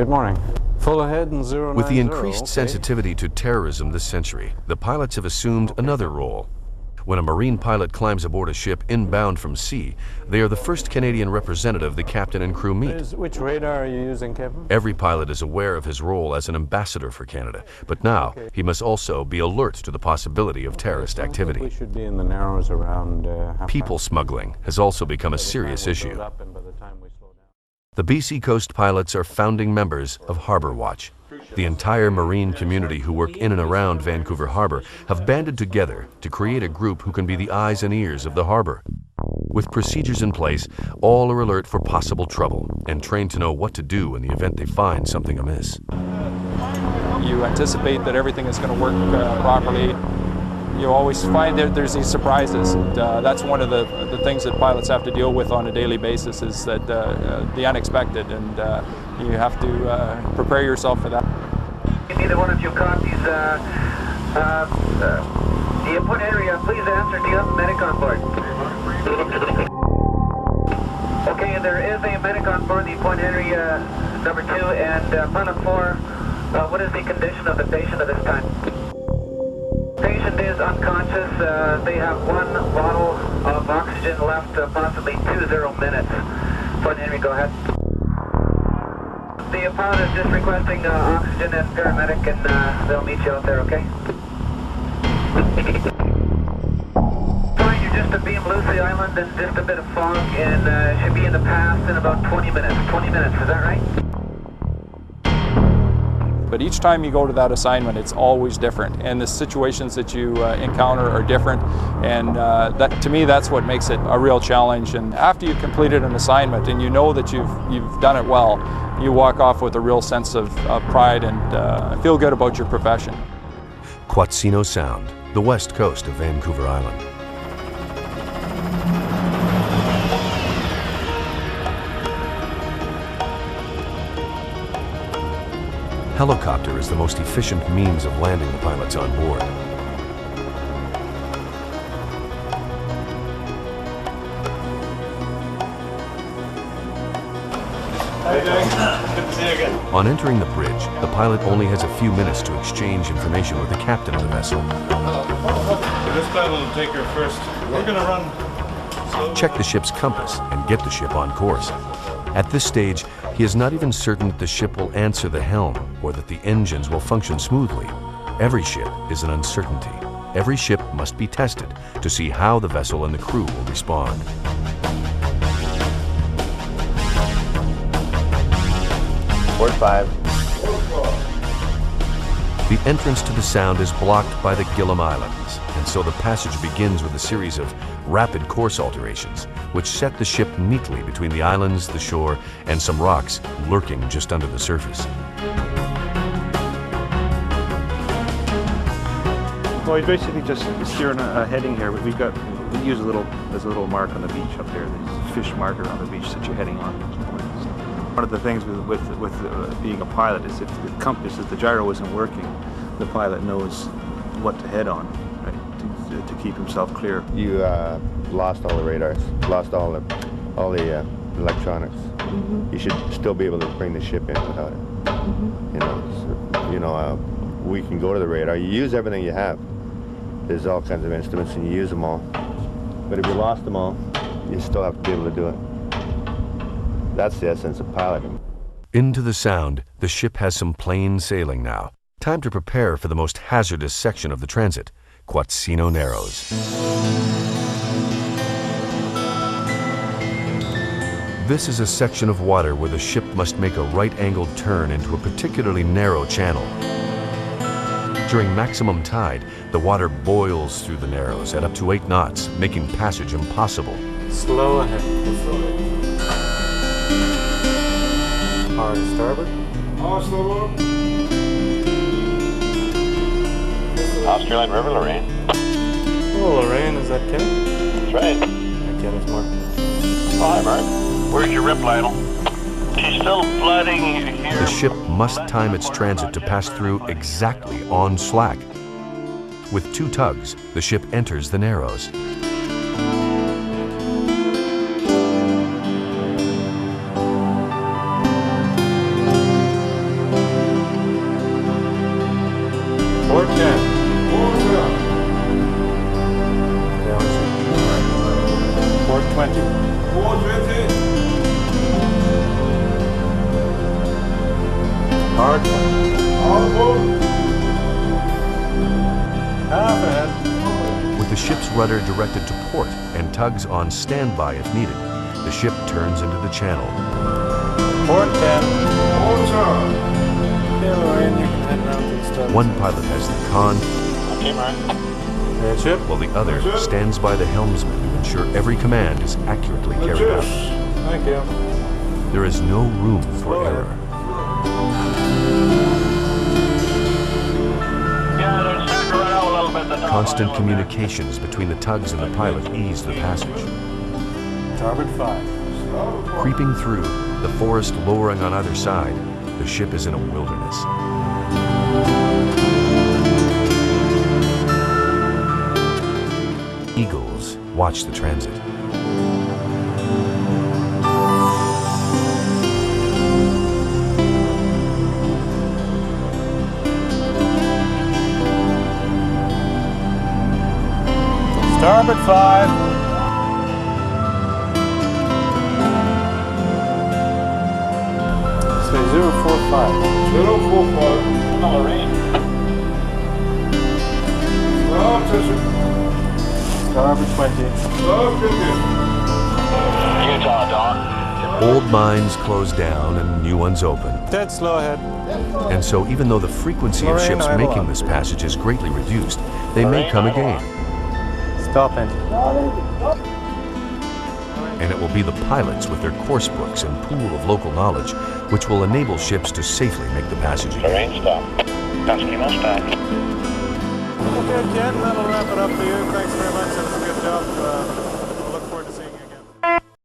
Good morning. Full ahead and 090. With the increased sensitivity to terrorism this century, the pilots have assumed another role. When a Marine pilot climbs aboard a ship inbound from sea, they are the first Canadian representative the captain and crew meet. Which radar are you using, Kevin? Every pilot is aware of his role as an ambassador for Canada, but now he must also be alert to the possibility of terrorist activity. We should be in the Narrows around People smuggling has also become a serious issue. The BC Coast pilots are founding members of Harbour Watch. The entire marine community who work in and around Vancouver Harbour have banded together to create a group who can be the eyes and ears of the harbour. With procedures in place, all are alert for possible trouble and trained to know what to do in the event they find something amiss. You anticipate that everything is going to work properly. You always find that there's these surprises. And, that's one of the things that pilots have to deal with on a daily basis, is that the unexpected, and you have to prepare yourself for that. Neither one of you copies. The input area, please answer. Do you have a medic on board? Okay, there is a medic on board the point area number 2, and pilot 4, what is the condition of the patient at this time? Patient is unconscious. They have 1 bottle of oxygen left, possibly 20 minutes. Point Henry, go ahead. The pilot is just requesting oxygen and paramedic, and they'll meet you out there, okay? Fine, you're just a beam Lucy Island and just a bit of fog, and should be in the pass in about 20 minutes. 20 minutes, is that right? But each time you go to that assignment, it's always different, and the situations that you encounter are different, and that, to me, that's what makes it a real challenge. And after you've completed an assignment and you know that you've done it well, you walk off with a real sense of pride and feel good about your profession. Quatsino Sound, the west coast of Vancouver Island. Helicopter is the most efficient means of landing the pilots on board. How are you doing? Good to see you again. On entering the bridge, the pilot only has a few minutes to exchange information with the captain of the vessel. So this pilot will take her first. We're going to run slowly. Check the ship's compass and get the ship on course. At this stage, he is not even certain that the ship will answer the helm or that the engines will function smoothly. Every ship is an uncertainty. Every ship must be tested to see how the vessel and the crew will respond. Port 5. The entrance to the Sound is blocked by the Gillam Islands, and so the passage begins with a series of rapid course alterations, which set the ship neatly between the islands, the shore, and some rocks lurking just under the surface. Well, we basically just steering a heading here. We use there's a little mark on the beach up there. There's a fish marker on the beach that you're heading on. One of the things with being a pilot is if the compass, if the gyro isn't working, the pilot knows what to head on, right, to keep himself clear. You lost all the radars, lost all the electronics. You should still be able to bring the ship in without it. We can go to the radar. You use everything you have. There's all kinds of instruments, and you use them all. But if you lost them all, you still have to be able to do it. That's the essence of piloting. Into the Sound, the ship has some plain sailing now. Time to prepare for the most hazardous section of the transit, Quatsino Narrows. This is a section of water where the ship must make a right-angled turn into a particularly narrow channel. During maximum tide, the water boils through the Narrows at up to 8 knots, making passage impossible. Slow ahead. Hard to starboard. Slow. Australian River, Lorraine. Oh, Lorraine, is that Kenny? That's right. Hi, Kenneth, Mark. Oh, hi, Mark. Where's your rip ladle? She's still flooding here. The ship must time its transit to pass through exactly on slack. With 2 tugs, the ship enters the Narrows. Hard. All aboard. Half ahead. With the ship's rudder directed to port and tugs on standby if needed, the ship turns into the channel. Port 10. Port's on. Okay, Lorraine, you can head around to the start. One pilot has the con, Okay, Mark. That ship. while the other stands by the helmsman to ensure every command is accurately carried out. Thank you. There is no room for error. Yeah, they're starting to run out a little bit. The Constant communications between the tugs and the pilot ease the passage. Starboard 5. Creeping through, the forest lowering on either side, the ship is in a wilderness. Eagles watch the transit. Starboard 5. Say 045. 045. Lorraine. Starboard 20. Utah, Dawn. Old mines close down and new ones open. Dead slow ahead. And so even though the frequency of ships making this passage is greatly reduced, they may come again. Stop engine. And it will be the pilots with their course books and pool of local knowledge which will enable ships to safely make the passage again. Lorraine, stop. Husky, back. Okay, Ken, that'll wrap it up for you. Thanks very much. That was good.